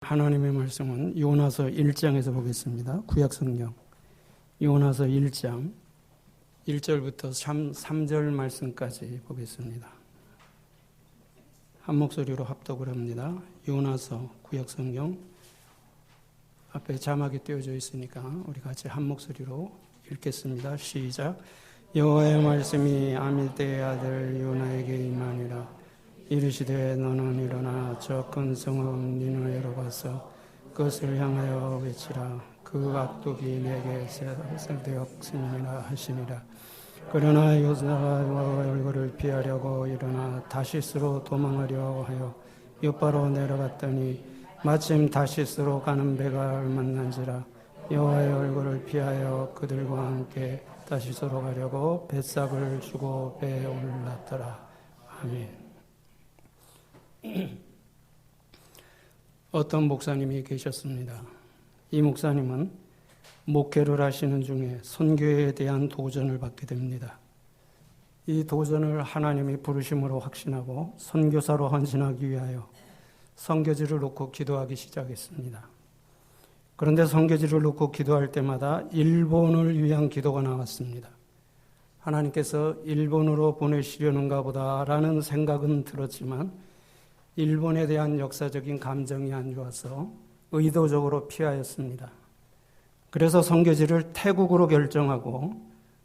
하나님의 말씀은 요나서 1장에서 보겠습니다. 구약성경 요나서 1장 1절부터 3절 말씀까지 보겠습니다. 한 목소리로 합독을 합니다. 요나서 구약성경 앞에 자막이 띄워져 있으니까 우리 같이 한 목소리로 읽겠습니다. 시작. 여호와의 말씀이 아밀대의 아들 요나에게 임하니라. 이르시되 너는 일어나 저 큰 성읍 니느웨로 가서 그것을 향하여 외치라. 그 악독이 내게 세상되었음이라 하시니라. 그러나 요나가 얼굴을 피하려고 일어나 다시스로 도망하려 하여 욥바로 내려갔더니 마침 다시스로 가는 배가 만난지라. 여호와의 얼굴을 피하여 그들과 함께 다시스로 가려고 뱃삭을 주고 배에 올랐더라. 아멘. 어떤 목사님이 계셨습니다. 이 목사님은 목회를 하시는 중에 선교에 대한 도전을 받게 됩니다. 이 도전을 하나님이 부르심으로 확신하고 선교사로 헌신하기 위하여 선교지를 놓고 기도하기 시작했습니다. 그런데 선교지를 놓고 기도할 때마다 일본을 위한 기도가 나왔습니다. 하나님께서 일본으로 보내시려는가 보다라는 생각은 들었지만 일본에 대한 역사적인 감정이 안 좋아서 의도적으로 피하였습니다. 그래서 선교지를 태국으로 결정하고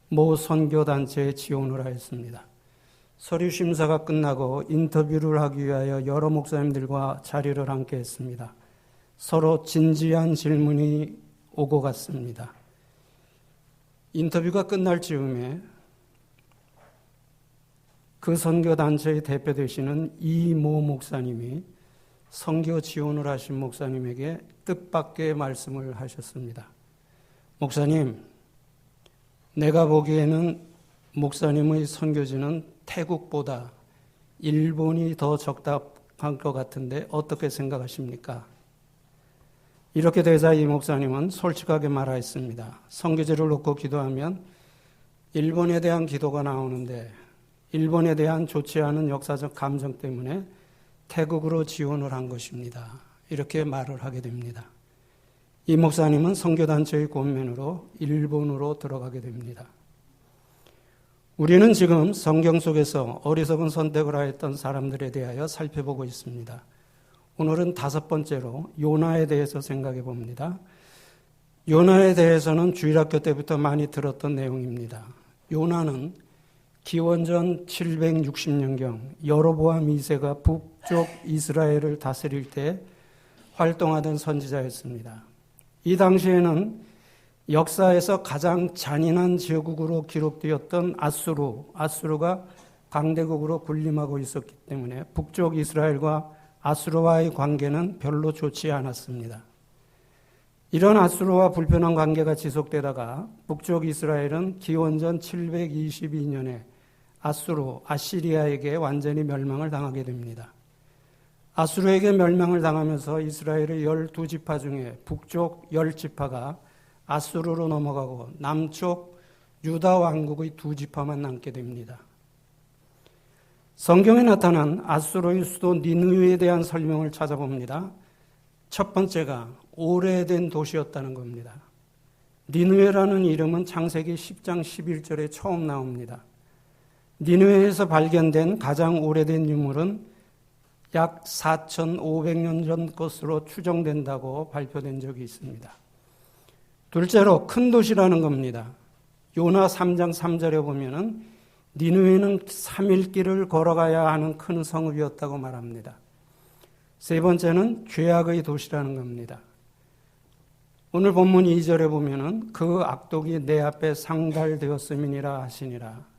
모 선교단체에 지원을 하였습니다. 서류 심사가 끝나고 인터뷰를 하기 위하여 여러 목사님들과 자리를 함께 했습니다. 서로 진지한 질문이 오고 갔습니다. 인터뷰가 끝날 즈음에 그 선교단체의 대표 되시는 이모 목사님이 선교 지원을 하신 목사님에게 뜻밖의 말씀을 하셨습니다. 목사님, 내가 보기에는 목사님의 선교지는 태국보다 일본이 더 적합한 것 같은데 어떻게 생각하십니까? 이렇게 되자 이 목사님은 솔직하게 말하였습니다. 선교지를 놓고 기도하면 일본에 대한 기도가 나오는데 일본에 대한 좋지 않은 역사적 감정 때문에 태국으로 지원을 한 것입니다. 이렇게 말을 하게 됩니다. 이 목사님은 선교단체의 권면으로 일본으로 들어가게 됩니다. 우리는 지금 성경 속에서 어리석은 선택을 하였던 사람들에 대하여 살펴보고 있습니다. 오늘은 5번째로 요나에 대해서 생각해 봅니다. 요나에 대해서는 주일학교 때부터 많이 들었던 내용입니다. 요나는 기원전 760년경 여로보암 2세가 북쪽 이스라엘을 다스릴 때 활동하던 선지자였습니다. 이 당시에는 역사에서 가장 잔인한 제국으로 기록되었던 아수르가 강대국으로 군림하고 있었기 때문에 북쪽 이스라엘과 아수르와의 관계는 별로 좋지 않았습니다. 이런 아수르와 불편한 관계가 지속되다가 북쪽 이스라엘은 기원전 722년에 아시리아에게 완전히 멸망을 당하게 됩니다. 아수르에게 멸망을 당하면서 이스라엘의 12지파 중에 북쪽 10지파가 아수르로 넘어가고 남쪽 유다 왕국의 2지파만 남게 됩니다. 성경에 나타난 아수르의 수도 니느웨에 대한 설명을 찾아봅니다. 첫 번째가 오래된 도시였다는 겁니다. 니느웨라는 이름은 창세기 10장 11절에 처음 나옵니다. 니느웨에서 발견된 가장 오래된 유물은 약 4,500년 전 것으로 추정된다고 발표된 적이 있습니다. 둘째로 큰 도시라는 겁니다. 요나 3장 3절에 보면은 니느웨는 3일 길을 걸어가야 하는 큰 성읍이었다고 말합니다. 세 번째는 죄악의 도시라는 겁니다. 오늘 본문 2절에 보면은 그 악독이 내 앞에 상달되었음이니라 하시니라.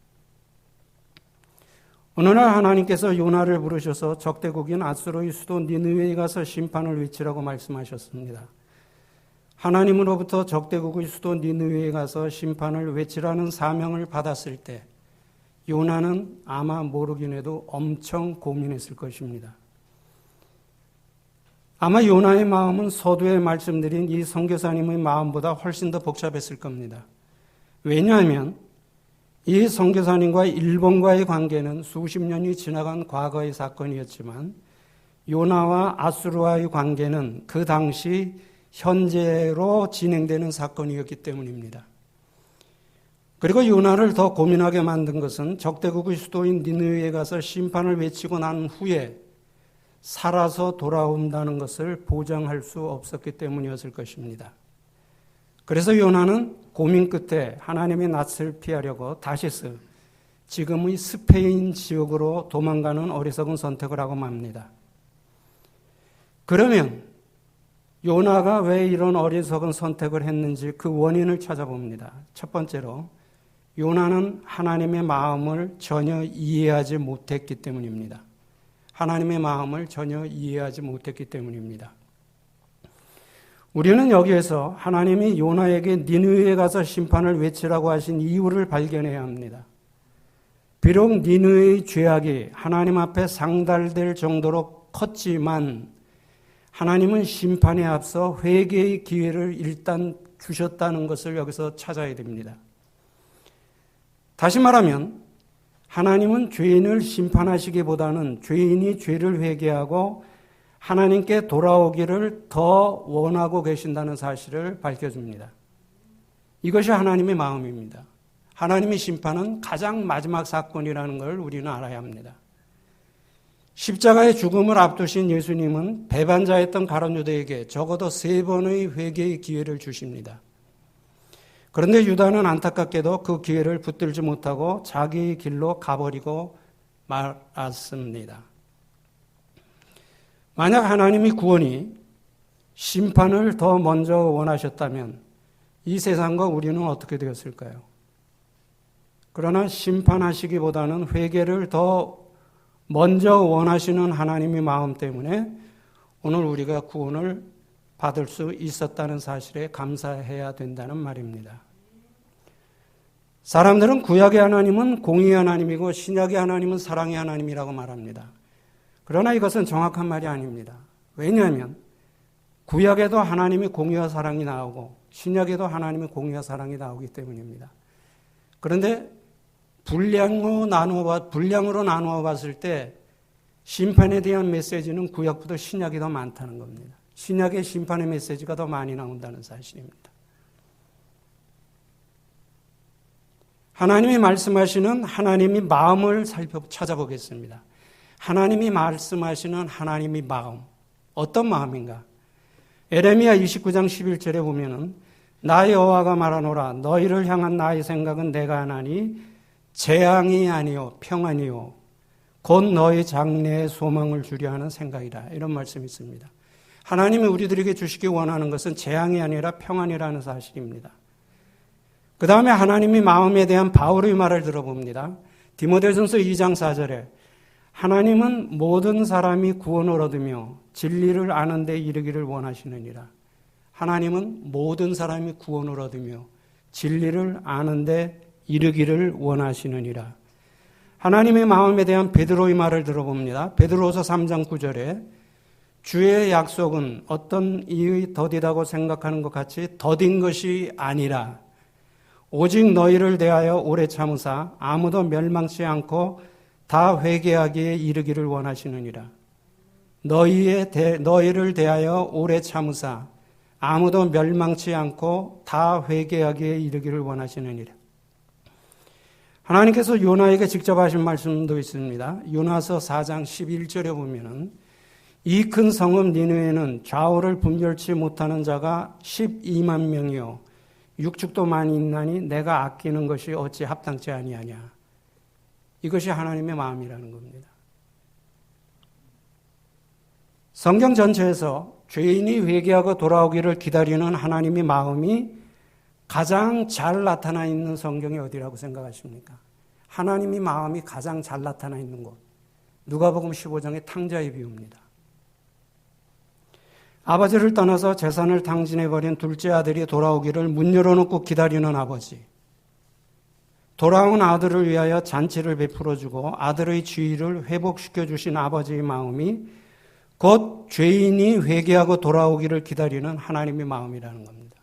어느 날 하나님께서 요나를 부르셔서 적대국인 아수르의 수도 니느웨에 가서 심판을 외치라고 말씀하셨습니다. 하나님으로부터 적대국의 수도 니느웨에 가서 심판을 외치라는 사명을 받았을 때 요나는 아마 모르긴 해도 엄청 고민했을 것입니다. 아마 요나의 마음은 서두에 말씀드린 이 선교사님의 마음보다 훨씬 더 복잡했을 겁니다. 왜냐하면 이 선교사님과 일본과의 관계는 수십 년이 지나간 과거의 사건이었지만 요나와 아수르와의 관계는 그 당시 현재로 진행되는 사건이었기 때문입니다. 그리고 요나를 더 고민하게 만든 것은 적대국의 수도인 니느웨에 가서 심판을 외치고 난 후에 살아서 돌아온다는 것을 보장할 수 없었기 때문이었을 것입니다. 그래서 요나는 고민 끝에 하나님의 낯을 피하려고 다시스, 지금의 스페인 지역으로 도망가는 어리석은 선택을 하고 맙니다. 그러면 요나가 왜 이런 어리석은 선택을 했는지 그 원인을 찾아봅니다. 첫 번째로 요나는 하나님의 마음을 전혀 이해하지 못했기 때문입니다. 하나님의 마음을 전혀 이해하지 못했기 때문입니다. 우리는 여기에서 하나님이 요나에게 니느웨에 가서 심판을 외치라고 하신 이유를 발견해야 합니다. 비록 니느웨의 죄악이 하나님 앞에 상달될 정도로 컸지만 하나님은 심판에 앞서 회개의 기회를 일단 주셨다는 것을 여기서 찾아야 됩니다. 다시 말하면 하나님은 죄인을 심판하시기보다는 죄인이 죄를 회개하고 하나님께 돌아오기를 더 원하고 계신다는 사실을 밝혀줍니다. 이것이 하나님의 마음입니다. 하나님의 심판은 가장 마지막 사건이라는 걸 우리는 알아야 합니다. 십자가의 죽음을 앞두신 예수님은 배반자였던 가룟 유다에게 적어도 3번의 회개의 기회를 주십니다. 그런데 유다는 안타깝게도 그 기회를 붙들지 못하고 자기의 길로 가버리고 말았습니다. 만약 하나님이 구원이 심판을 더 먼저 원하셨다면 이 세상과 우리는 어떻게 되었을까요? 그러나 심판하시기보다는 회개를 더 먼저 원하시는 하나님의 마음 때문에 오늘 우리가 구원을 받을 수 있었다는 사실에 감사해야 된다는 말입니다. 사람들은 구약의 하나님은 공의의 하나님이고 신약의 하나님은 사랑의 하나님이라고 말합니다. 그러나 이것은 정확한 말이 아닙니다. 왜냐하면 구약에도 하나님의 공의와 사랑이 나오고 신약에도 하나님의 공의와 사랑이 나오기 때문입니다. 그런데 분량으로 나누어 봤을 때 심판에 대한 메시지는 구약보다 신약이 더 많다는 겁니다. 신약의 심판의 메시지가 더 많이 나온다는 사실입니다. 하나님이 말씀하시는 하나님의 마음을 찾아보겠습니다. 하나님이 말씀하시는 하나님의 마음, 어떤 마음인가? 에레미야 29장 11절에 보면은 나 여호와가 말하노라 너희를 향한 나의 생각은 내가 하나니 재앙이 아니요 평안이요 곧 너희 장래에 소망을 주려 하는 생각이라 이런 말씀이 있습니다. 하나님이 우리들에게 주시기 원하는 것은 재앙이 아니라 평안이라는 사실입니다. 그 다음에 하나님의 마음에 대한 바울의 말을 들어봅니다. 디모데전서 2장 4절에 하나님은 모든 사람이 구원을 얻으며 진리를 아는 데 이르기를 원하시느니라. 하나님은 모든 사람이 구원을 얻으며 진리를 아는 데 이르기를 원하시느니라. 하나님의 마음에 대한 베드로의 말을 들어봅니다. 베드로서 3장 9절에 주의 약속은 어떤 이의 더디다고 생각하는 것 같이 더딘 것이 아니라 오직 너희를 대하여 오래 참으사 아무도 멸망치 않고 다 회개하기에 이르기를 원하시느니라. 너희를 대하여 오래 참으사 아무도 멸망치 않고 다 회개하기에 이르기를 원하시느니라. 하나님께서 요나에게 직접 하신 말씀도 있습니다. 요나서 4장 11절에 보면은 이 큰 성읍 니느웨는 좌우를 분별치 못하는 자가 12만 명이요 육축도 많이 있나니 내가 아끼는 것이 어찌 합당치 아니하냐. 이것이 하나님의 마음이라는 겁니다. 성경 전체에서 죄인이 회개하고 돌아오기를 기다리는 하나님의 마음이 가장 잘 나타나 있는 성경이 어디라고 생각하십니까? 하나님의 마음이 가장 잘 나타나 있는 곳. 누가복음 15장의 탕자의 비유입니다. 아버지를 떠나서 재산을 탕진해버린 둘째 아들이 돌아오기를 문 열어놓고 기다리는 아버지. 돌아온 아들을 위하여 잔치를 베풀어주고 아들의 지위를 회복시켜주신 아버지의 마음이 곧 죄인이 회개하고 돌아오기를 기다리는 하나님의 마음이라는 겁니다.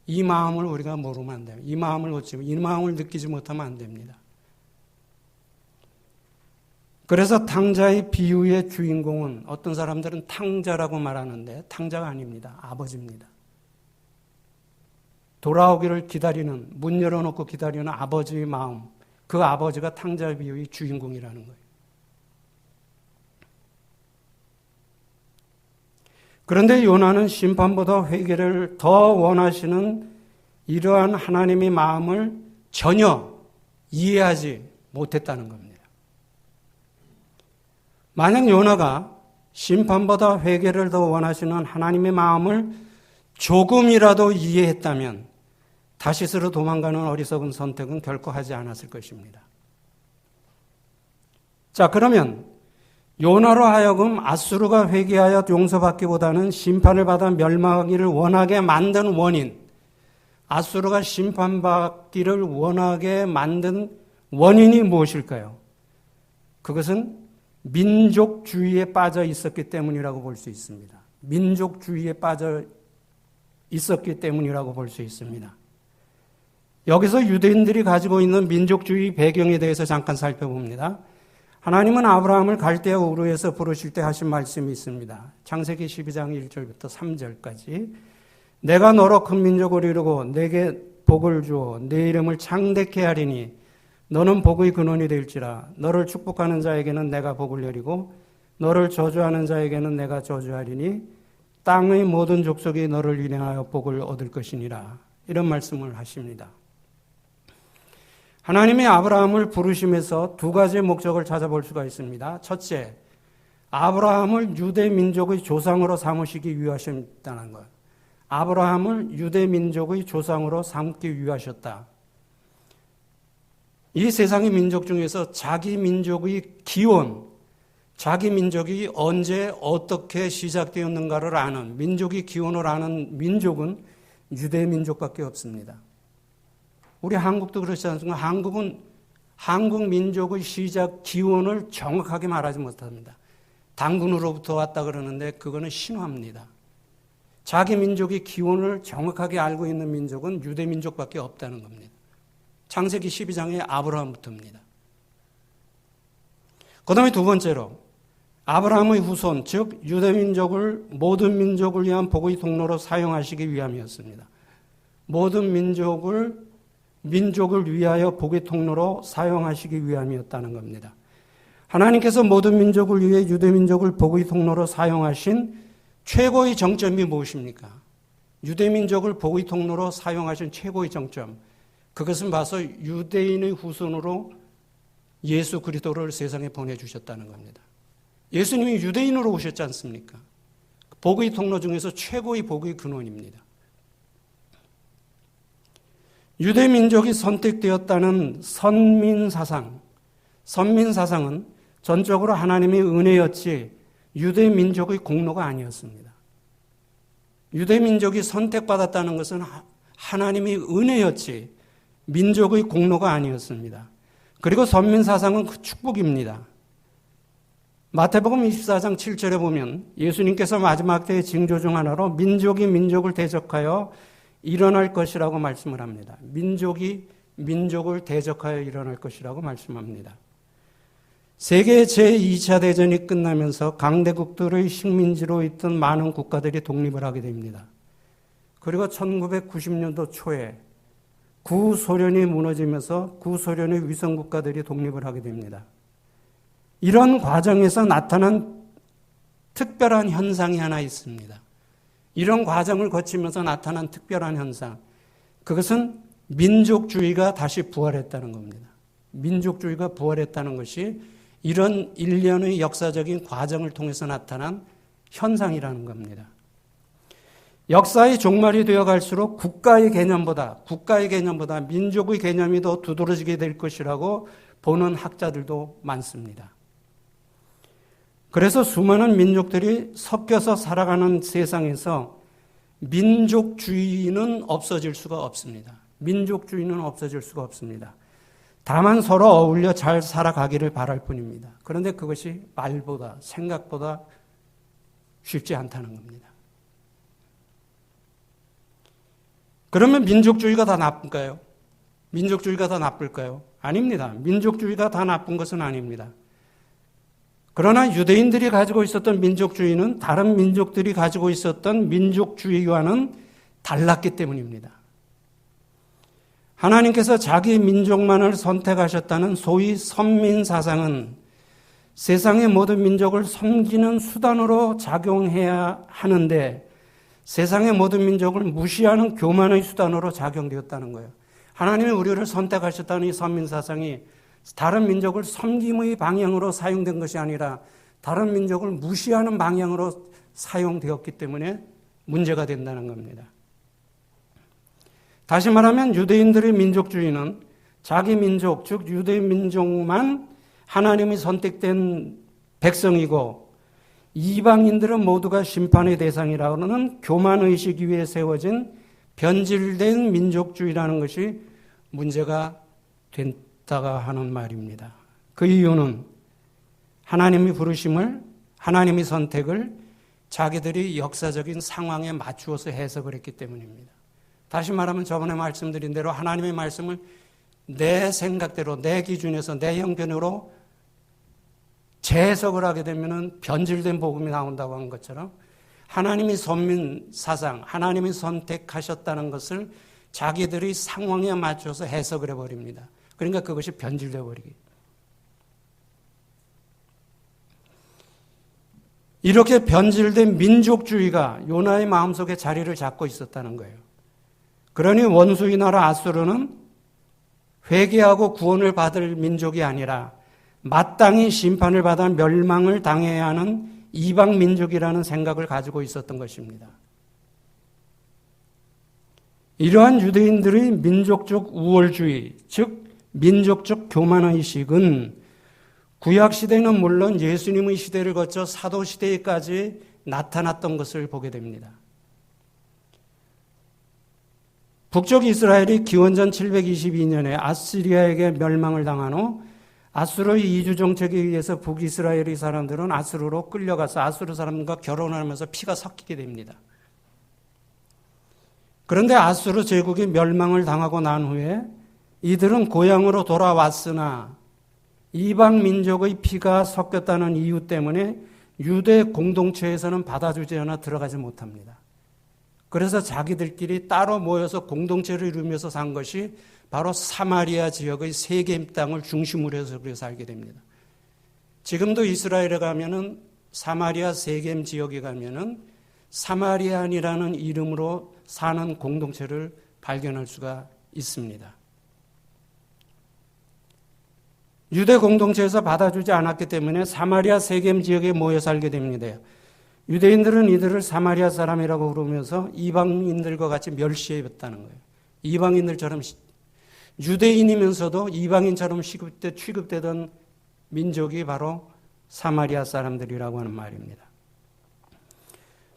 이 마음을 우리가 모르면 안 돼요. 이 마음을 느끼지 못하면 안 됩니다. 그래서 탕자의 비유의 주인공은 어떤 사람들은 탕자라고 말하는데 탕자가 아닙니다. 아버지입니다. 돌아오기를 기다리는, 문 열어놓고 기다리는 아버지의 마음, 그 아버지가 탕자 비유의 주인공이라는 거예요. 그런데 요나는 심판보다 회개를 더 원하시는 이러한 하나님의 마음을 전혀 이해하지 못했다는 겁니다. 만약 요나가 심판보다 회개를 더 원하시는 하나님의 마음을 조금이라도 이해했다면 다시스로 도망가는 어리석은 선택은 결코 하지 않았을 것입니다. 자, 그러면 요나로 하여금 앗수르가 회개하여 용서받기보다는 심판을 받아 멸망하기를 원하게 만든 원인, 앗수르가 심판받기를 원하게 만든 원인이 무엇일까요? 그것은 민족주의에 빠져 있었기 때문이라고 볼 수 있습니다. 민족주의에 빠져 있었기 때문이라고 볼 수 있습니다. 여기서 유대인들이 가지고 있는 민족주의 배경에 대해서 잠깐 살펴봅니다. 하나님은 아브라함을 갈대아 우르에서 부르실 때 하신 말씀이 있습니다. 창세기 12장 1절부터 3절까지 내가 너로 큰 민족을 이루고 내게 복을 주어 내 이름을 창대케 하리니 너는 복의 근원이 될지라. 너를 축복하는 자에게는 내가 복을 내리고 너를 저주하는 자에게는 내가 저주하리니 땅의 모든 족속이 너를 인하여 복을 얻을 것이니라. 이런 말씀을 하십니다. 하나님이 아브라함을 부르심에서 두 가지의 목적을 찾아볼 수가 있습니다. 첫째, 아브라함을 유대 민족의 조상으로 삼으시기 위하셨다는 것. 아브라함을 유대 민족의 조상으로 삼기 위하셨다. 이 세상의 민족 중에서 자기 민족의 기원, 자기 민족이 언제 어떻게 시작되었는가를 아는, 민족의 기원을 아는 민족은 유대 민족밖에 없습니다. 우리 한국도 그렇지 않습니까? 한국 민족의 시작 기원을 정확하게 말하지 못합니다. 당군으로부터 왔다 그러는데 그거는 신화입니다. 자기 민족의 기원을 정확하게 알고 있는 민족은 유대 민족밖에 없다는 겁니다. 창세기 12장의 아브라함부터입니다. 그 다음에 두 번째로 아브라함의 후손, 즉 유대 민족을 모든 민족을 위한 복의 통로로 사용하시기 위함이었습니다. 모든 민족을 위하여 복의 통로로 사용하시기 위함이었다는 겁니다. 하나님께서 모든 민족을 위해 유대 민족을 복의 통로로 사용하신 최고의 정점이 무엇입니까? 유대 민족을 복의 통로로 사용하신 최고의 정점. 그것은 봐서 유대인의 후손으로 예수 그리스도를 세상에 보내주셨다는 겁니다. 예수님이 유대인으로 오셨지 않습니까? 복의 통로 중에서 최고의 복의 근원입니다. 유대 민족이 선택되었다는 선민사상은 전적으로 하나님의 은혜였지 유대 민족의 공로가 아니었습니다. 유대 민족이 선택받았다는 것은 하나님의 은혜였지 민족의 공로가 아니었습니다. 그리고 선민사상은 그 축복입니다. 마태복음 24장 7절에 보면 예수님께서 마지막 때의 징조 중 하나로 민족이 민족을 대적하여 일어날 것이라고 말씀을 합니다. 민족이 민족을 대적하여 일어날 것이라고 말씀합니다. 세계 제2차 대전이 끝나면서 강대국들의 식민지로 있던 많은 국가들이 독립을 하게 됩니다. 그리고 1990년도 초에 구소련이 무너지면서 구소련의 위성국가들이 독립을 하게 됩니다. 이런 과정에서 나타난 특별한 현상이 하나 있습니다. 이런 과정을 거치면서 나타난 특별한 현상, 그것은 민족주의가 다시 부활했다는 겁니다. 민족주의가 부활했다는 것이 이런 일련의 역사적인 과정을 통해서 나타난 현상이라는 겁니다. 역사의 종말이 되어갈수록 국가의 개념보다 민족의 개념이 더 두드러지게 될 것이라고 보는 학자들도 많습니다. 그래서 수많은 민족들이 섞여서 살아가는 세상에서 민족주의는 없어질 수가 없습니다. 민족주의는 없어질 수가 없습니다. 다만 서로 어울려 잘 살아가기를 바랄 뿐입니다. 그런데 그것이 말보다 생각보다 쉽지 않다는 겁니다. 그러면 민족주의가 다 나쁜가요? 민족주의가 다 나쁠까요? 아닙니다. 민족주의가 다 나쁜 것은 아닙니다. 그러나 유대인들이 가지고 있었던 민족주의는 다른 민족들이 가지고 있었던 민족주의와는 달랐기 때문입니다. 하나님께서 자기 민족만을 선택하셨다는 소위 선민사상은 세상의 모든 민족을 섬기는 수단으로 작용해야 하는데 세상의 모든 민족을 무시하는 교만의 수단으로 작용되었다는 거예요. 하나님이 우리를 선택하셨다는 이 선민사상이 다른 민족을 섬김의 방향으로 사용된 것이 아니라 다른 민족을 무시하는 방향으로 사용되었기 때문에 문제가 된다는 겁니다. 다시 말하면 유대인들의 민족주의는 자기 민족, 즉 유대 민족만 하나님이 선택된 백성이고 이방인들은 모두가 심판의 대상이라는 교만의식 위에 세워진 변질된 민족주의라는 것이 문제가 된다가 하는 말입니다. 그 이유는 하나님이 부르심을, 하나님이 선택을 자기들이 역사적인 상황에 맞추어서 해석을 했기 때문입니다. 다시 말하면 저번에 말씀드린 대로 하나님의 말씀을 내 생각대로, 내 기준에서, 내 형편으로 재해석을 하게 되면 변질된 복음이 나온다고 한 것처럼 하나님이 선민 사상, 하나님이 선택하셨다는 것을 자기들의 상황에 맞춰서 해석을 해버립니다. 그러니까 그것이 변질되어 버리기. 이렇게 변질된 민족주의가 요나의 마음속에 자리를 잡고 있었다는 거예요. 그러니 원수의 나라 아수르는 회개하고 구원을 받을 민족이 아니라 마땅히 심판을 받아 멸망을 당해야 하는 이방 민족이라는 생각을 가지고 있었던 것입니다. 이러한 유대인들의 민족적 우월주의, 즉 민족적 교만의식은 구약시대는 물론 예수님의 시대를 거쳐 사도시대까지 나타났던 것을 보게 됩니다. 북쪽 이스라엘이 기원전 722년에 아시리아에게 멸망을 당한 후 아수르의 이주 정책에 의해서 북이스라엘의 사람들은 아수르로 끌려가서 아수르 사람과 결혼하면서 피가 섞이게 됩니다. 그런데 아수르 제국이 멸망을 당하고 난 후에 이들은 고향으로 돌아왔으나 이방 민족의 피가 섞였다는 이유 때문에 유대 공동체에서는 받아주지 않아 들어가지 못합니다. 그래서 자기들끼리 따로 모여서 공동체를 이루면서 산 것이 바로 사마리아 지역의 세겜 땅을 중심으로 해서 그렇게 살게 됩니다. 지금도 이스라엘에 가면은 사마리아 세겜 지역에 가면은 사마리안이라는 이름으로 사는 공동체를 발견할 수가 있습니다. 유대 공동체에서 받아주지 않았기 때문에 사마리아 세겜 지역에 모여 살게 됩니다. 유대인들은 이들을 사마리아 사람이라고 부르면서 이방인들과 같이 멸시했다는 거예요. 이방인들처럼 유대인이면서도 이방인처럼 취급되던 민족이 바로 사마리아 사람들이라고 하는 말입니다.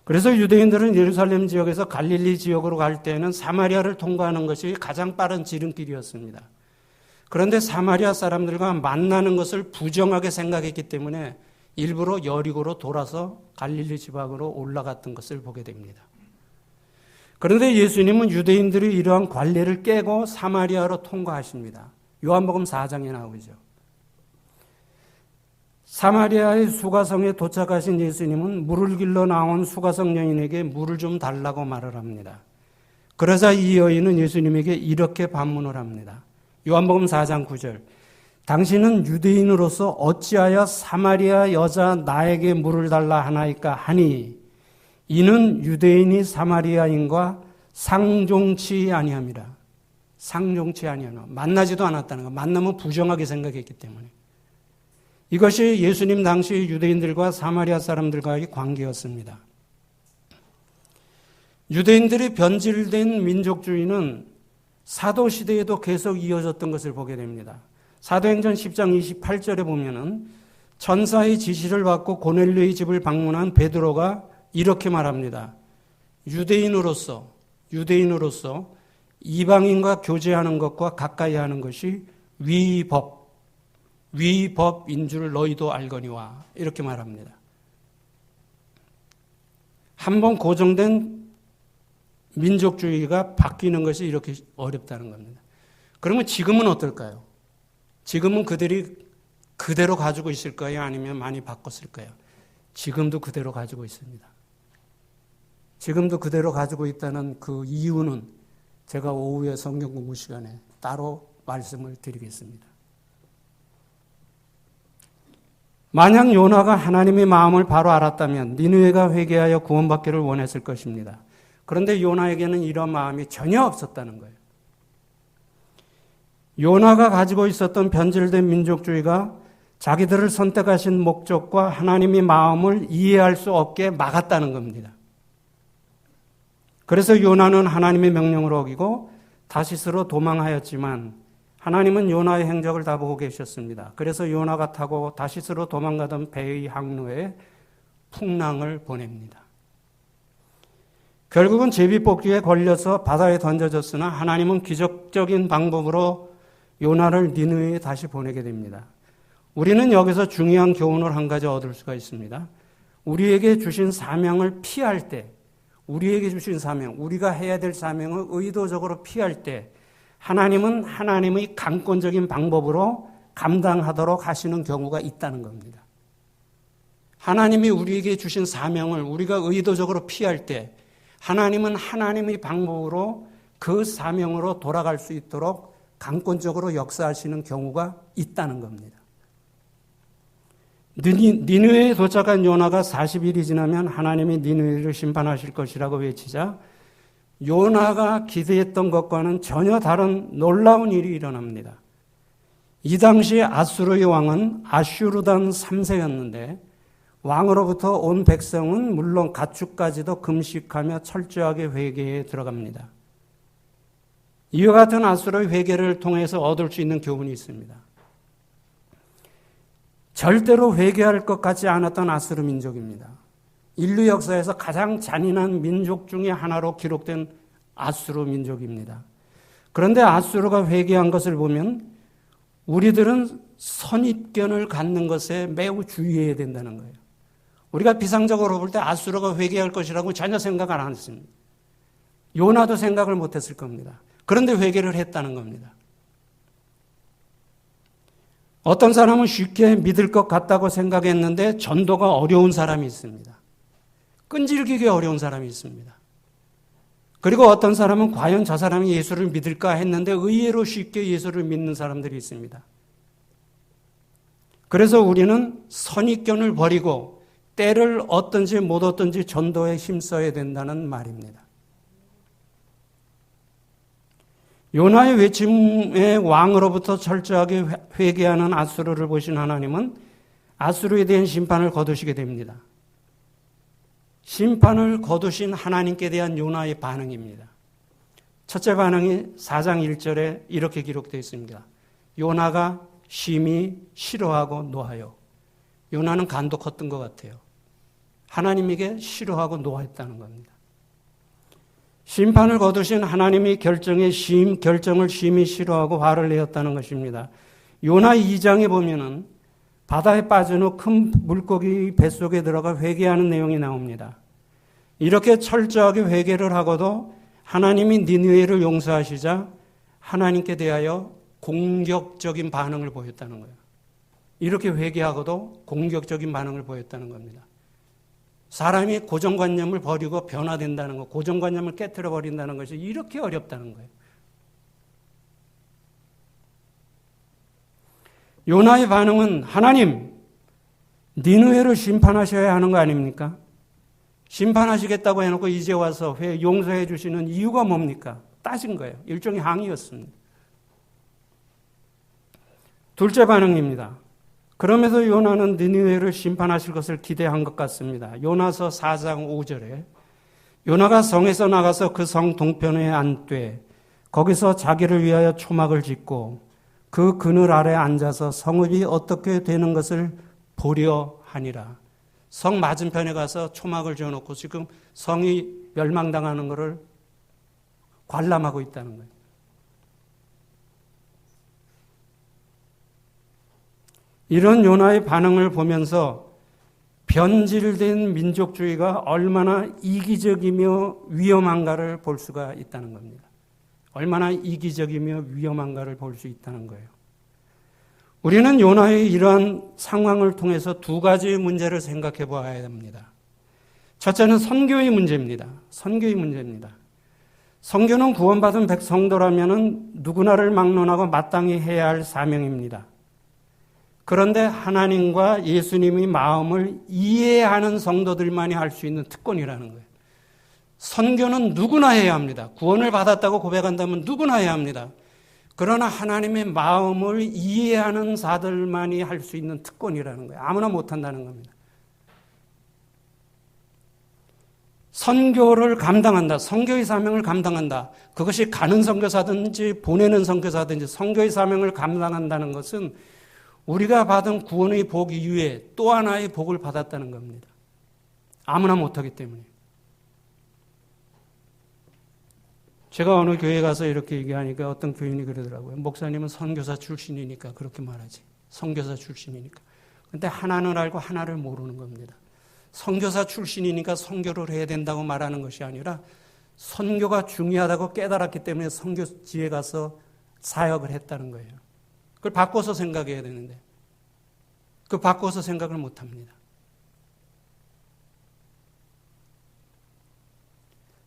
그래서 유대인들은 예루살렘 지역에서 갈릴리 지역으로 갈 때는 사마리아를 통과하는 것이 가장 빠른 지름길이었습니다. 그런데 사마리아 사람들과 만나는 것을 부정하게 생각했기 때문에 일부러 여리고로 돌아서 갈릴리 지방으로 올라갔던 것을 보게 됩니다. 그런데 예수님은 유대인들이 이러한 관례를 깨고 사마리아로 통과하십니다. 요한복음 4장에 나오죠. 사마리아의 수가성에 도착하신 예수님은 물을 길러 나온 수가성 여인에게 물을 좀 달라고 말을 합니다. 그러자 이 여인은 예수님에게 이렇게 반문을 합니다. 요한복음 4장 9절. 당신은 유대인으로서 어찌하여 사마리아 여자 나에게 물을 달라 하나이까 하니 이는 유대인이 사마리아인과 상종치 아니함이라. 상종치 아니하나. 만나지도 않았다는 거. 만나면 부정하게 생각했기 때문에. 이것이 예수님 당시 유대인들과 사마리아 사람들과의 관계였습니다. 유대인들이 변질된 민족주의는 사도시대에도 계속 이어졌던 것을 보게 됩니다. 사도행전 10장 28절에 보면은 천사의 지시를 받고 고넬료의 집을 방문한 베드로가 이렇게 말합니다. 유대인으로서 이방인과 교제하는 것과 가까이 하는 것이 위법인 줄 너희도 알거니와 이렇게 말합니다. 한번 고정된 민족주의가 바뀌는 것이 이렇게 어렵다는 겁니다. 그러면 지금은 어떨까요? 지금은 그들이 그대로 가지고 있을까요? 아니면 많이 바꿨을까요? 지금도 그대로 가지고 있습니다. 지금도 그대로 가지고 있다는 그 이유는 제가 오후에 성경 공부 시간에 따로 말씀을 드리겠습니다. 만약 요나가 하나님의 마음을 바로 알았다면 니느웨가 회개하여 구원받기를 원했을 것입니다. 그런데 요나에게는 이런 마음이 전혀 없었다는 거예요. 요나가 가지고 있었던 변질된 민족주의가 자기들을 선택하신 목적과 하나님의 마음을 이해할 수 없게 막았다는 겁니다. 그래서 요나는 하나님의 명령을 어기고 다시스로 도망하였지만 하나님은 요나의 행적을 다 보고 계셨습니다. 그래서 요나가 타고 다시스로 도망가던 배의 항로에 풍랑을 보냅니다. 결국은 제비뽑기에 걸려서 바다에 던져졌으나 하나님은 기적적인 방법으로 요나를 니느웨에 다시 보내게 됩니다. 우리는 여기서 중요한 교훈을 한 가지 얻을 수가 있습니다. 우리에게 주신 사명을 피할 때, 우리에게 주신 사명, 우리가 해야 될 사명을 의도적으로 피할 때 하나님은 하나님의 강권적인 방법으로 감당하도록 하시는 경우가 있다는 겁니다. 하나님이 우리에게 주신 사명을 우리가 의도적으로 피할 때 하나님은 하나님의 방법으로 그 사명으로 돌아갈 수 있도록 강권적으로 역사하시는 경우가 있다는 겁니다. 니느웨에 도착한 요나가 40일이 지나면 하나님이 니느웨를 심판하실 것이라고 외치자 요나가 기대했던 것과는 전혀 다른 놀라운 일이 일어납니다. 이 당시 아수르의 왕은 아슈르단 3세였는데 왕으로부터 온 백성은 물론 가축까지도 금식하며 철저하게 회개에 들어갑니다. 이와 같은 아수르의 회개를 통해서 얻을 수 있는 교훈이 있습니다. 절대로 회개할 것 같지 않았던 아수르 민족입니다. 인류 역사에서 가장 잔인한 민족 중에 하나로 기록된 아수르 민족입니다. 그런데 아수르가 회개한 것을 보면 우리들은 선입견을 갖는 것에 매우 주의해야 된다는 거예요. 우리가 비상적으로 볼 때 아수르가 회개할 것이라고 전혀 생각을 안 했습니다. 요나도 생각을 못했을 겁니다. 그런데 회개를 했다는 겁니다. 어떤 사람은 쉽게 믿을 것 같다고 생각했는데 전도가 어려운 사람이 있습니다. 끈질기게 어려운 사람이 있습니다. 그리고 어떤 사람은 과연 저 사람이 예수를 믿을까 했는데 의외로 쉽게 예수를 믿는 사람들이 있습니다. 그래서 우리는 선입견을 버리고 때를 얻든지 못 얻든지 전도에 힘써야 된다는 말입니다. 요나의 외침의 왕으로부터 철저하게 회개하는 아수르를 보신 하나님은 아수르에 대한 심판을 거두시게 됩니다. 심판을 거두신 하나님께 대한 요나의 반응입니다. 첫째 반응이 4장 1절에 이렇게 기록되어 있습니다. 요나가 심히 싫어하고 노하여. 요나는 간도 컸던 것 같아요. 하나님에게 싫어하고 노했다는 겁니다. 심판을 거두신 하나님의 결정을 심히 싫어하고 화를 내었다는 것입니다. 요나 2장에 보면은 바다에 빠진 후 큰 물고기 뱃속에 들어가 회개하는 내용이 나옵니다. 이렇게 철저하게 회개를 하고도 하나님이 니느웨를 용서하시자 하나님께 대하여 공격적인 반응을 보였다는 거예요. 이렇게 회개하고도 공격적인 반응을 보였다는 겁니다. 사람이 고정관념을 버리고 변화된다는 것, 고정관념을 깨트려 버린다는 것이 이렇게 어렵다는 거예요. 요나의 반응은 하나님, 니느웨를 심판하셔야 하는 거 아닙니까? 심판하시겠다고 해놓고 이제 와서 용서해 주시는 이유가 뭡니까? 따진 거예요. 일종의 항의였습니다. 둘째 반응입니다. 그러면서 요나는 니느웨를 심판하실 것을 기대한 것 같습니다. 요나서 4장 5절에 요나가 성에서 나가서 그 성 동편에 앉되 거기서 자기를 위하여 초막을 짓고 그 그늘 아래 앉아서 성읍이 어떻게 되는 것을 보려 하니라. 성 맞은편에 가서 초막을 지어놓고 지금 성이 멸망당하는 것을 관람하고 있다는 거예요. 이런 요나의 반응을 보면서 변질된 민족주의가 얼마나 이기적이며 위험한가를 볼 수가 있다는 겁니다. 얼마나 이기적이며 위험한가를 볼 수 있다는 거예요. 우리는 요나의 이러한 상황을 통해서 두 가지 문제를 생각해 보아야 합니다. 첫째는 선교의 문제입니다. 선교의 문제입니다. 선교는 구원받은 백성도라면 누구나를 막론하고 마땅히 해야 할 사명입니다. 그런데 하나님과 예수님의 마음을 이해하는 성도들만이 할 수 있는 특권이라는 거예요. 선교는 누구나 해야 합니다. 구원을 받았다고 고백한다면 누구나 해야 합니다. 그러나 하나님의 마음을 이해하는 자들만이 할 수 있는 특권이라는 거예요. 아무나 못한다는 겁니다. 선교를 감당한다. 선교의 사명을 감당한다. 그것이 가는 선교사든지 보내는 선교사든지 선교의 사명을 감당한다는 것은 우리가 받은 구원의 복 이후에 또 하나의 복을 받았다는 겁니다. 아무나 못하기 때문에. 제가 어느 교회 가서 이렇게 얘기하니까 어떤 교인이 그러더라고요. 목사님은 선교사 출신이니까 그렇게 말하지. 선교사 출신이니까. 근데 하나는 알고 하나를 모르는 겁니다. 선교사 출신이니까 선교를 해야 된다고 말하는 것이 아니라 선교가 중요하다고 깨달았기 때문에 선교지에 가서 사역을 했다는 거예요. 그걸 바꿔서 생각해야 되는데 그 바꿔서 생각을 못합니다.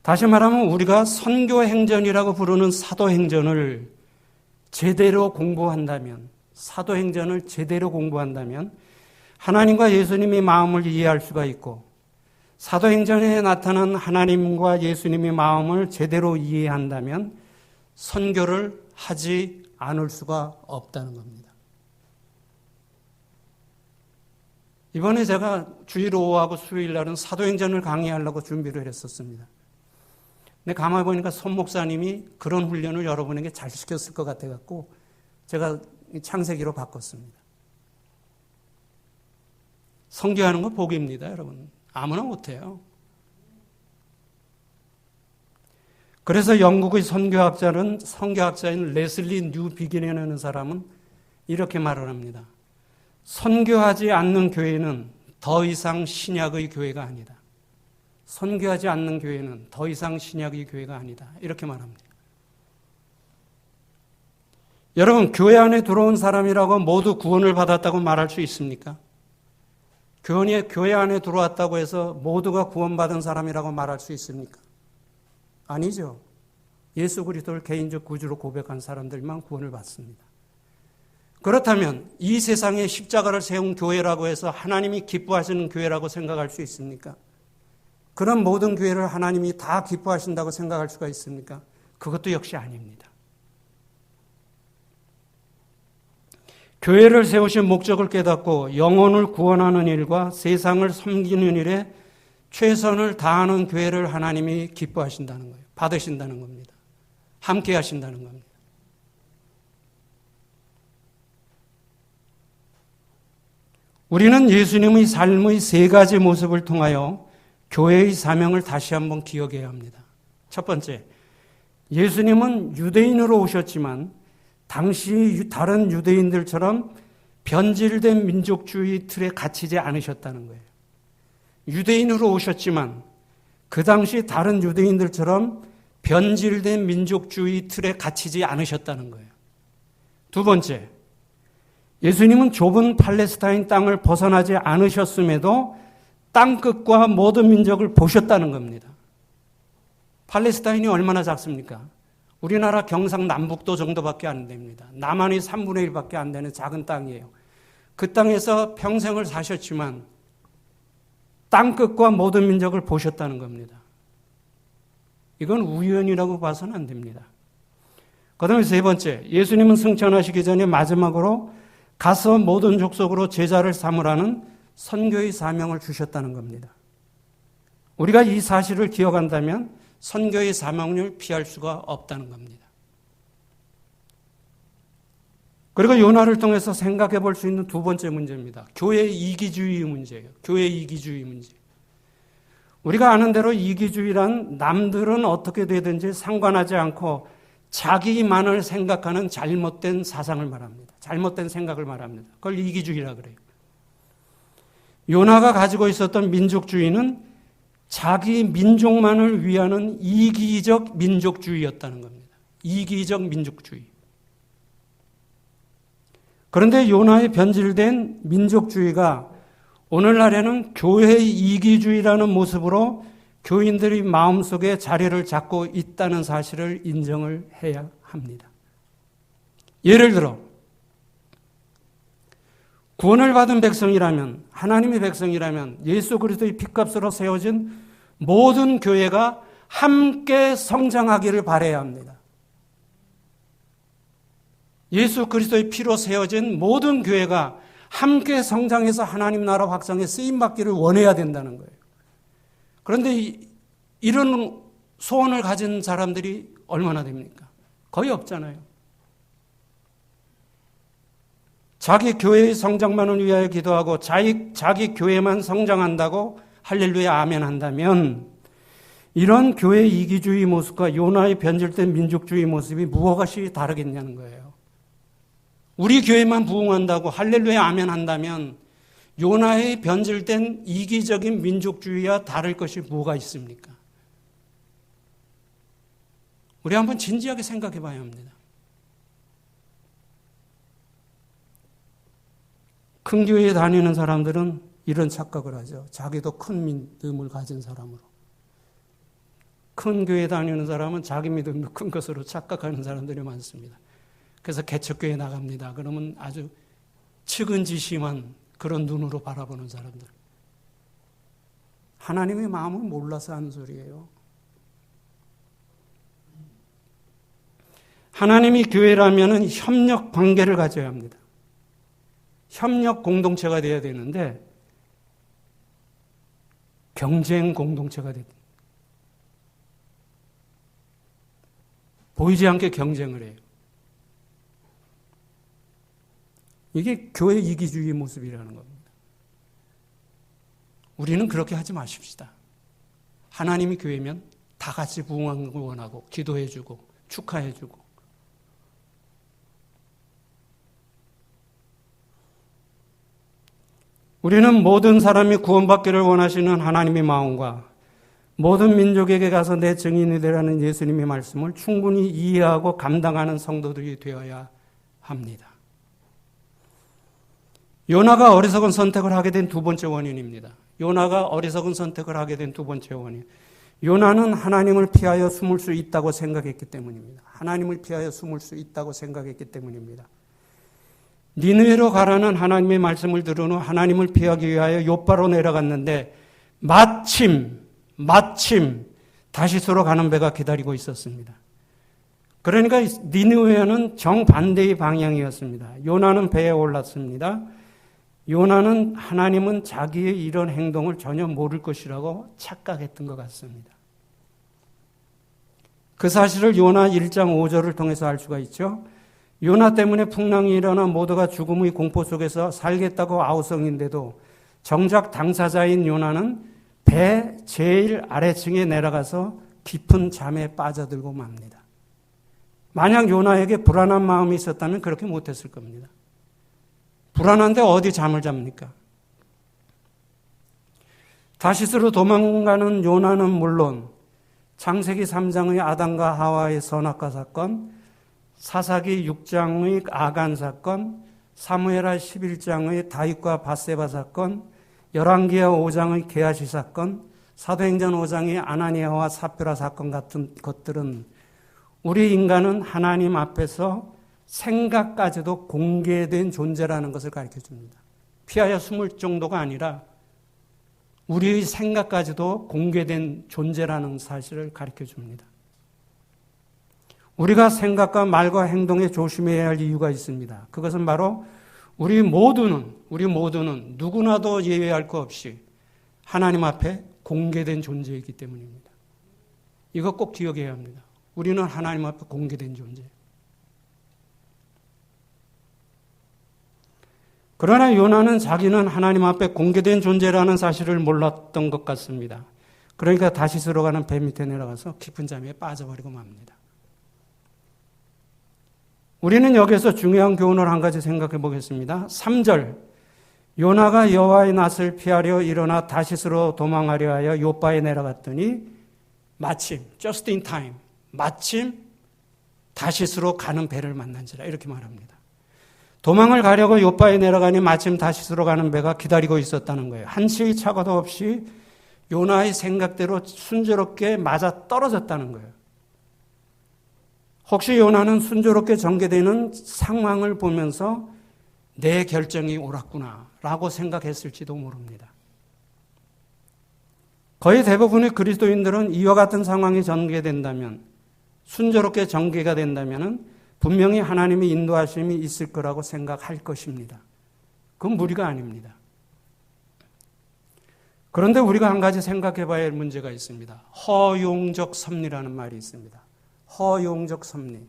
다시 말하면 우리가 선교행전이라고 부르는 사도행전을 제대로 공부한다면 사도행전을 제대로 공부한다면 하나님과 예수님의 마음을 이해할 수가 있고 사도행전에 나타난 하나님과 예수님의 마음을 제대로 이해한다면 선교를 하지 않을 수가 없다는 겁니다. 이번에 제가 주일 5하고 수요일 날은 사도행전을 강의하려고 준비를 했었습니다. 근데 가만히 보니까 손 목사님이 그런 훈련을 여러분에게 잘 시켰을 것 같아갖고 제가 창세기로 바꿨습니다. 선교하는 건 복입니다, 여러분. 아무나 못해요. 그래서 영국의 선교학자인 레슬리 뉴비긴이라는 사람은 이렇게 말을 합니다. 선교하지 않는 교회는 더 이상 신약의 교회가 아니다. 선교하지 않는 교회는 더 이상 신약의 교회가 아니다. 이렇게 말합니다. 여러분, 교회 안에 들어온 사람이라고 모두 구원을 받았다고 말할 수 있습니까? 교회 안에 들어왔다고 해서 모두가 구원받은 사람이라고 말할 수 있습니까? 아니죠. 예수 그리스도를 개인적 구주로 고백한 사람들만 구원을 받습니다. 그렇다면 이 세상에 십자가를 세운 교회라고 해서 하나님이 기뻐하시는 교회라고 생각할 수 있습니까? 그런 모든 교회를 하나님이 다 기뻐하신다고 생각할 수가 있습니까? 그것도 역시 아닙니다. 교회를 세우신 목적을 깨닫고 영혼을 구원하는 일과 세상을 섬기는 일에 최선을 다하는 교회를 하나님이 기뻐하신다는 거예요. 받으신다는 겁니다. 함께 하신다는 겁니다. 우리는 예수님의 삶의 세 가지 모습을 통하여 교회의 사명을 다시 한번 기억해야 합니다. 첫 번째, 예수님은 유대인으로 오셨지만 당시 다른 유대인들처럼 변질된 민족주의 틀에 갇히지 않으셨다는 거예요. 유대인으로 오셨지만 그 당시 다른 유대인들처럼 변질된 민족주의 틀에 갇히지 않으셨다는 거예요. 두 번째, 예수님은 좁은 팔레스타인 땅을 벗어나지 않으셨음에도 땅끝과 모든 민족을 보셨다는 겁니다. 팔레스타인이 얼마나 작습니까? 우리나라 경상남북도 정도밖에 안 됩니다. 남한이 3분의 1밖에 안 되는 작은 땅이에요. 그 땅에서 평생을 사셨지만 땅끝과 모든 민족을 보셨다는 겁니다. 이건 우연이라고 봐서는 안 됩니다. 그 다음에 세 번째, 예수님은 승천하시기 전에 마지막으로 가서 모든 족속으로 제자를 삼으라는 선교의 사명을 주셨다는 겁니다. 우리가 이 사실을 기억한다면 선교의 사명을 피할 수가 없다는 겁니다. 그리고 요나를 통해서 생각해 볼 수 있는 두 번째 문제입니다. 교회의 이기주의 문제예요. 교회의 이기주의 문제. 우리가 아는 대로 이기주의란 남들은 어떻게 되든지 상관하지 않고 자기만을 생각하는 잘못된 사상을 말합니다. 잘못된 생각을 말합니다. 그걸 이기주의라 그래요. 요나가 가지고 있었던 민족주의는 자기 민족만을 위하는 이기적 민족주의였다는 겁니다. 이기적 민족주의. 그런데 요나의 변질된 민족주의가 오늘날에는 교회의 이기주의라는 모습으로 교인들이 마음속에 자리를 잡고 있다는 사실을 인정을 해야 합니다. 예를 들어 구원을 받은 백성이라면, 하나님의 백성이라면 예수 그리스도의 피값으로 세워진 모든 교회가 함께 성장하기를 바라야 합니다. 예수 그리스도의 피로 세워진 모든 교회가 함께 성장해서 하나님 나라 확장에 쓰임받기를 원해야 된다는 거예요. 그런데 이런 소원을 가진 사람들이 얼마나 됩니까? 거의 없잖아요. 자기 교회의 성장만을 위하여 기도하고 자기 교회만 성장한다고 할렐루야 아멘 한다면 이런 교회의 이기주의 모습과 요나의 변질된 민족주의 모습이 무엇이 다르겠냐는 거예요. 우리 교회만 부흥한다고 할렐루야 아멘 한다면 요나의 변질된 이기적인 민족주의와 다를 것이 뭐가 있습니까? 우리 한번 진지하게 생각해 봐야 합니다. 큰 교회에 다니는 사람들은 이런 착각을 하죠. 자기도 큰 믿음을 가진 사람으로. 큰 교회에 다니는 사람은 자기 믿음도 큰 것으로 착각하는 사람들이 많습니다. 그래서 개척교회 나갑니다. 그러면 아주 측은지심한 그런 눈으로 바라보는 사람들. 하나님의 마음을 몰라서 하는 소리예요. 하나님이 교회라면 협력 관계를 가져야 합니다. 협력 공동체가 되어야 되는데 경쟁 공동체가 됩니다. 보이지 않게 경쟁을 해요. 이게 교회 이기주의 모습이라는 겁니다. 우리는 그렇게 하지 마십시다. 하나님이 교회면 다 같이 부흥하는 걸 원하고 기도해주고 축하해주고 우리는 모든 사람이 구원받기를 원하시는 하나님의 마음과 모든 민족에게 가서 내 증인이 되라는 예수님의 말씀을 충분히 이해하고 감당하는 성도들이 되어야 합니다. 요나가 어리석은 선택을 하게 된 두 번째 원인입니다. 요나가 어리석은 선택을 하게 된 두 번째 원인. 요나는 하나님을 피하여 숨을 수 있다고 생각했기 때문입니다. 하나님을 피하여 숨을 수 있다고 생각했기 때문입니다. 니느웨로 가라는 하나님의 말씀을 들은 후 하나님을 피하기 위하여 욥바로 내려갔는데 마침 다시스로 가는 배가 기다리고 있었습니다. 그러니까 니느웨는 정반대의 방향이었습니다. 요나는 배에 올랐습니다. 요나는 하나님은 자기의 이런 행동을 전혀 모를 것이라고 착각했던 것 같습니다. 그 사실을 요나 1장 5절을 통해서 알 수가 있죠. 요나 때문에 풍랑이 일어나 모두가 죽음의 공포 속에서 살겠다고 아우성인데도 정작 당사자인 요나는 배 제일 아래층에 내려가서 깊은 잠에 빠져들고 맙니다. 만약 요나에게 불안한 마음이 있었다면 그렇게 못했을 겁니다. 불안한데 어디 잠을 잡니까? 다시스로 도망가는 요나는 물론 창세기 3장의 아담과 하와의 선악과 사건, 사사기 6장의 아간 사건, 사무엘하 11장의 다윗과 밧세바 사건, 열왕기하 5장의 게하시 사건, 사도행전 5장의 아나니아와 사피라 사건 같은 것들은 우리 인간은 하나님 앞에서 생각까지도 공개된 존재라는 것을 가르쳐 줍니다. 피하여 숨을 정도가 아니라 우리의 생각까지도 공개된 존재라는 사실을 가르쳐 줍니다. 우리가 생각과 말과 행동에 조심해야 할 이유가 있습니다. 그것은 바로 우리 모두는 누구나도 예외할 것 없이 하나님 앞에 공개된 존재이기 때문입니다. 이거 꼭 기억해야 합니다. 우리는 하나님 앞에 공개된 존재. 그러나 요나는 자기는 하나님 앞에 공개된 존재라는 사실을 몰랐던 것 같습니다. 그러니까 다시스로 가는 배 밑에 내려가서 깊은 잠에 빠져버리고 맙니다. 우리는 여기서 중요한 교훈을 한 가지 생각해 보겠습니다. 3절, 요나가 여호와의 낯을 피하려 일어나 다시스로 도망하려 하여 욥바에 내려갔더니 마침, just in time, 마침 다시스로 가는 배를 만난지라 이렇게 말합니다. 도망을 가려고 요바에 내려가니 마침 다시스로 가는 배가 기다리고 있었다는 거예요. 한치의 착오도 없이 요나의 생각대로 순조롭게 맞아 떨어졌다는 거예요. 혹시 요나는 순조롭게 전개되는 상황을 보면서 내 결정이 옳았구나 라고 생각했을지도 모릅니다. 거의 대부분의 그리스도인들은 이와 같은 상황이 전개된다면, 순조롭게 전개가 된다면 분명히 하나님의 인도하심이 있을 거라고 생각할 것입니다. 그건 무리가 아닙니다. 그런데 우리가 한 가지 생각해 봐야 할 문제가 있습니다. 허용적 섭리라는 말이 있습니다. 허용적 섭리.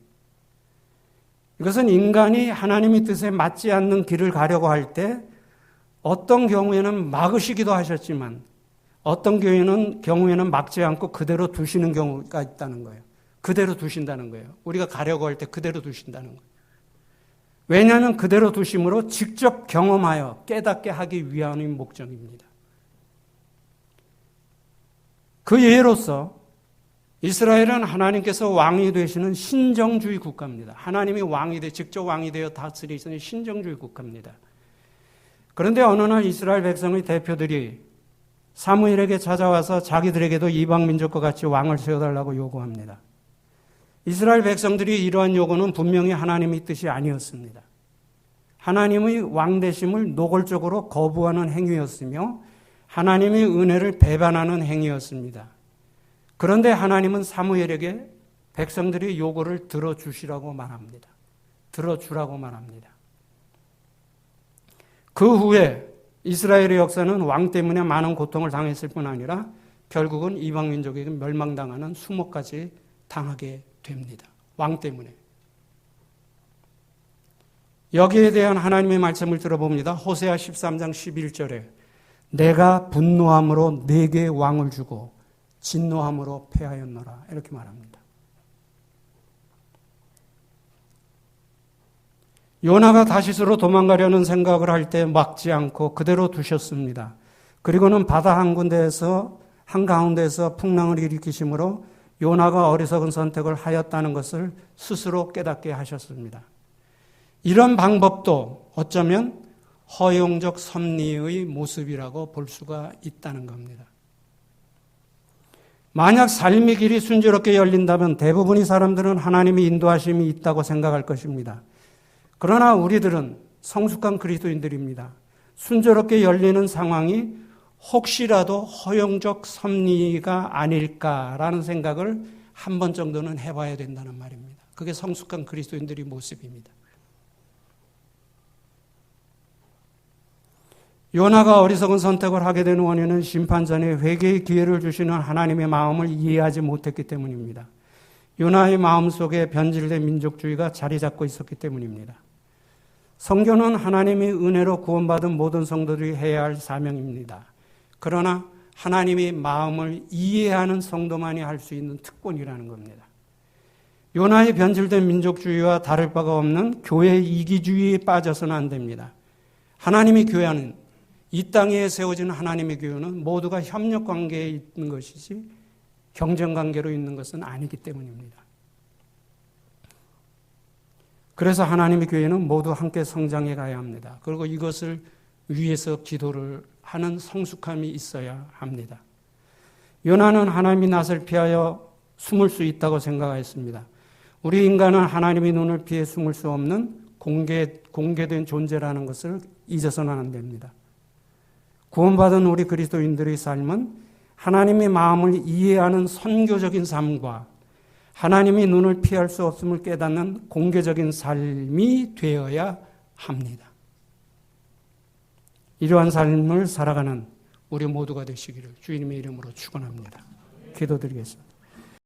이것은 인간이 하나님의 뜻에 맞지 않는 길을 가려고 할 때 어떤 경우에는 막으시기도 하셨지만 어떤 경우에는 막지 않고 그대로 두시는 경우가 있다는 거예요. 그대로 두신다는 거예요. 우리가 가려고 할 때 그대로 두신다는 거예요. 왜냐하면 그대로 두심으로 직접 경험하여 깨닫게 하기 위함의 목적입니다. 그 예로서 이스라엘은 하나님께서 왕이 되시는 신정주의 국가입니다. 하나님이 직접 왕이 되어 다스리시는 신정주의 국가입니다. 그런데 어느 날 이스라엘 백성의 대표들이 사무엘에게 찾아와서 자기들에게도 이방 민족과 같이 왕을 세워달라고 요구합니다. 이스라엘 백성들이 이러한 요구는 분명히 하나님의 뜻이 아니었습니다. 하나님의 왕 되심을 노골적으로 거부하는 행위였으며 하나님의 은혜를 배반하는 행위였습니다. 그런데 하나님은 사무엘에게 백성들의 요구를 들어주시라고 말합니다. 들어주라고 말합니다. 그 후에 이스라엘의 역사는 왕 때문에 많은 고통을 당했을 뿐 아니라 결국은 이방 민족에게 멸망당하는 수모까지 당하게 됩니다. 왕 때문에. 여기에 대한 하나님의 말씀을 들어봅니다. 호세아 13장 11절에 내가 분노함으로 네게 왕을 주고 진노함으로 패하였노라 이렇게 말합니다. 요나가 다시스로 도망가려는 생각을 할 때 막지 않고 그대로 두셨습니다. 그리고는 바다 한가운데에서 풍랑을 일으키심으로 요나가 어리석은 선택을 하였다는 것을 스스로 깨닫게 하셨습니다. 이런 방법도 어쩌면 허용적 섭리의 모습이라고 볼 수가 있다는 겁니다. 만약 삶의 길이 순조롭게 열린다면 대부분의 사람들은 하나님의 인도하심이 있다고 생각할 것입니다. 그러나 우리들은 성숙한 그리스도인들입니다. 순조롭게 열리는 상황이 혹시라도 허용적 섭리가 아닐까라는 생각을 한 번 정도는 해봐야 된다는 말입니다. 그게 성숙한 그리스도인들의 모습입니다. 요나가 어리석은 선택을 하게 된 원인은 심판 전에 회개의 기회를 주시는 하나님의 마음을 이해하지 못했기 때문입니다. 요나의 마음속에 변질된 민족주의가 자리 잡고 있었기 때문입니다. 선교는 하나님의 은혜로 구원받은 모든 성도들이 해야 할 사명입니다. 그러나 하나님의 마음을 이해하는 성도만이 할 수 있는 특권이라는 겁니다. 요나의 변질된 민족주의와 다를 바가 없는 교회 이기주의에 빠져서는 안 됩니다. 하나님의 교회는 이 땅에 세워진 하나님의 교회는 모두가 협력 관계에 있는 것이지 경쟁 관계로 있는 것은 아니기 때문입니다. 그래서 하나님의 교회는 모두 함께 성장해 가야 합니다. 그리고 이것을 위해서 기도를 하는 성숙함이 있어야 합니다. 요나는 하나님의 낯을 피하여 숨을 수 있다고 생각했습니다. 우리 인간은 하나님의 눈을 피해 숨을 수 없는 공개된 존재라는 것을 잊어서는 안 됩니다. 구원받은 우리 그리스도인들의 삶은 하나님의 마음을 이해하는 선교적인 삶과 하나님의 눈을 피할 수 없음을 깨닫는 공개적인 삶이 되어야 합니다. 이러한 삶을 살아가는 우리 모두가 되시기를 주님의 이름으로 축원합니다. 기도드리겠습니다.